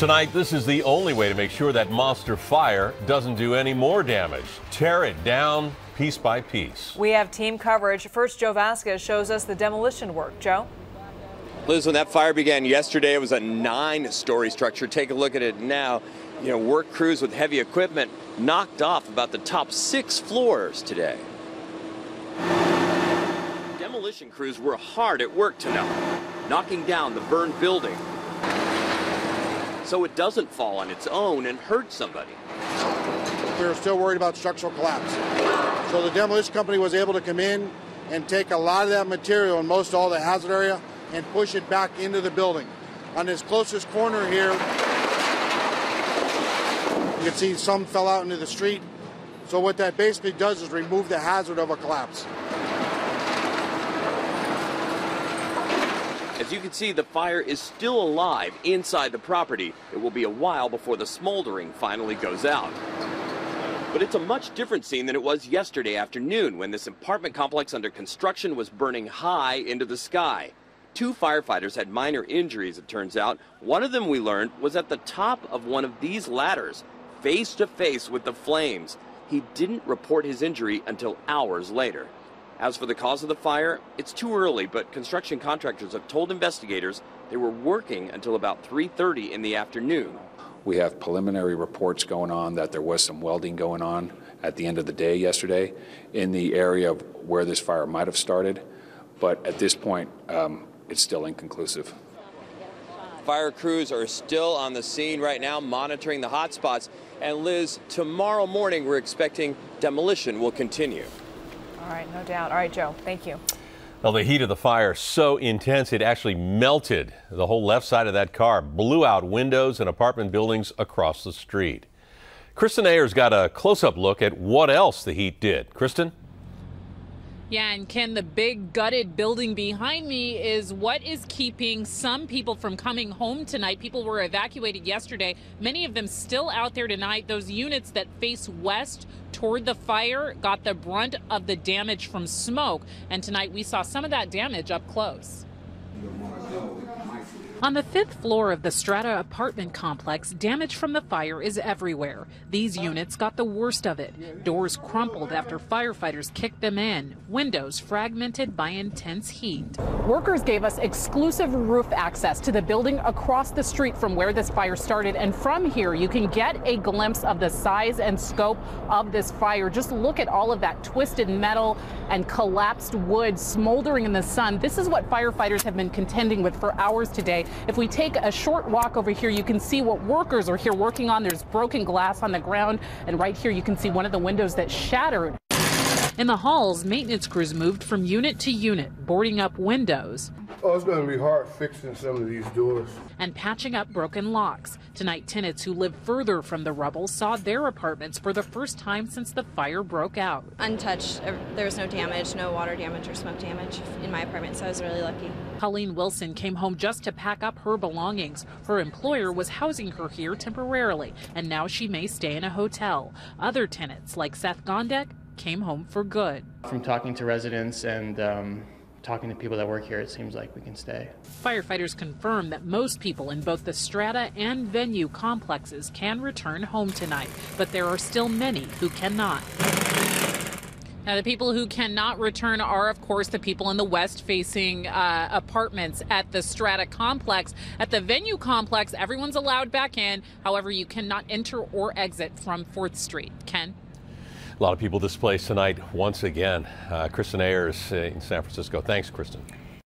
Tonight, this is the only way to make sure that monster fire doesn't do any more damage. Tear it down piece by piece. We have team coverage. First, Joe Vazquez shows us the demolition work. Joe? Liz, when that fire began yesterday, it was a 9-story structure. Take a look at it now. Work crews with heavy equipment knocked off about the top 6 floors today. Demolition crews were hard at work tonight, knocking down the burned building so it doesn't fall on its own and hurt somebody. We were still worried about structural collapse. So the demolition company was able to come in and take a lot of that material and most all the hazard area and push it back into the building. On this closest corner here, you can see some fell out into the street. So what that basically does is remove the hazard of a collapse. As you can see, the fire is still alive inside the property. It will be a while before the smoldering finally goes out. But it's a much different scene than it was yesterday afternoon when this apartment complex under construction was burning high into the sky. 2 firefighters had minor injuries, it turns out. One of them, we learned, was at the top of one of these ladders, face to face with the flames. He didn't report his injury until hours later. As for the cause of the fire, it's too early, but construction contractors have told investigators they were working until about 3:30 in the afternoon. We have preliminary reports going on that there was some welding going on at the end of the day yesterday in the area of where this fire might have started, but at this point, it's still inconclusive. Fire crews are still on the scene right now, monitoring the hot spots. And Liz, tomorrow morning, we're expecting demolition will continue. All right, no doubt. All right, Joe, thank you. Well, the heat of the fire so intense it actually melted the whole left side of that car, blew out windows and apartment buildings across the street. Christin Ayers got a close-up look at what else the heat did. Kristen? Yeah, and Ken, the big gutted building behind me is what is keeping some people from coming home tonight. People were evacuated yesterday. Many of them still out there tonight. Those units that face west toward the fire got the brunt of the damage from smoke. And tonight we saw some of that damage up close. On the 5th floor of the Strata apartment complex, damage from the fire is everywhere. These units got the worst of it. Doors crumpled after firefighters kicked them in. Windows fragmented by intense heat. Workers gave us exclusive roof access to the building across the street from where this fire started. And from here, you can get a glimpse of the size and scope of this fire. Just look at all of that twisted metal and collapsed wood smoldering in the sun. This is what firefighters have been contending with for hours today. If we take a short walk over here, you can see what workers are here working on. There's broken glass on the ground, and right here you can see one of the windows that shattered. In the halls, maintenance crews moved from unit to unit, boarding up windows. Oh, it's going to be hard fixing some of these doors. And patching up broken locks. Tonight, tenants who live further from the rubble saw their apartments for the first time since the fire broke out. Untouched. There was no damage, no water damage or smoke damage in my apartment, so I was really lucky. Colleen Wilson came home just to pack up her belongings. Her employer was housing her here temporarily, and now she may stay in a hotel. Other tenants, like Seth Gondek, came home for good. From talking to residents and talking to people that work here, it seems like we can stay. Firefighters confirm that most people in both the Strata and Venue complexes can return home tonight, but there are still many who cannot. Now, the people who cannot return are, of course, the people in the west-facing apartments at the Strata complex. At the Venue complex, everyone's allowed back in. However, you cannot enter or exit from 4th Street. Ken? A lot of people displaced tonight once again. Kristen Ayers in San Francisco. Thanks, Kristen.